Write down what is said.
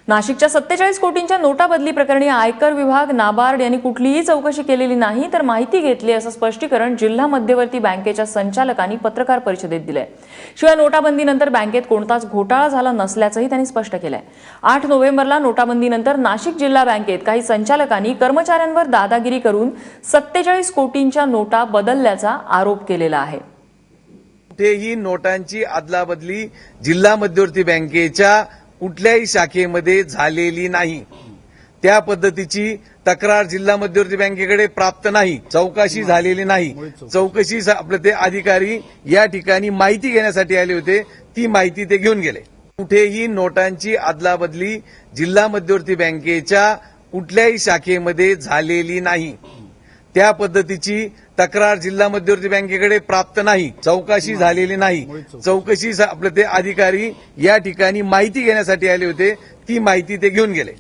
नाशिकच्या 47 कोटींच्या नोटाबदली प्रकरणी आयकर विभाग, नाबार्ड यांनी कुठलीही चौकशी केलेली नाही तर माहिती घेतली असं स्पष्टीकरण जिल्हा मध्यवर्ती बँकेच्या संचालकांनी पत्रकार परिषदेत दिलंय। शिवाय नोटाबंदीनंतर बँकेत कोणताच घोटाळा झाला नसल्याचंही त्यांनी स्पष्ट केलंय। 8 नोव्हेंबरला नोटाबंदीनंतर नाशिक जिल्हा बँकेत काही संचालकांनी कर्मचाऱ्यांवर दादागिरी करून 47 कोटींच्या नोटा बदलल्याचा आरोप केलेला आहे। कुठेही नोटांची अदलाबदली जिल्हा मध्यवर्ती बँकेच्या कुठल्याही शाखेमध्ये झालेली नाही। त्या पद्धतीची तक्रार जिल्हा मध्यवर्ती बँकेकडे प्राप्त नाही, चौकशी झालेली नाही। चौकशी आपले ते अधिकारी या ठिकाणी माहिती घेण्यासाठी आले होते, ती माहिती ते घेऊन गेले। कुठेही नोटांची अदलाबदली जिल्हा मध्यवर्ती बँकेच्या कुठल्याही शाखेमध्ये झालेली नाही। त्या पद्धतीची तक्रार जिल्हा मध्यवर्ती बँकेकडे प्राप्त नाही, चौकशी झालेली नाही। चौकशी आपले ते अधिकारी या ठिकाणी माहिती घेण्यासाठी आले होते, ती माहिती ते घेऊन गेले।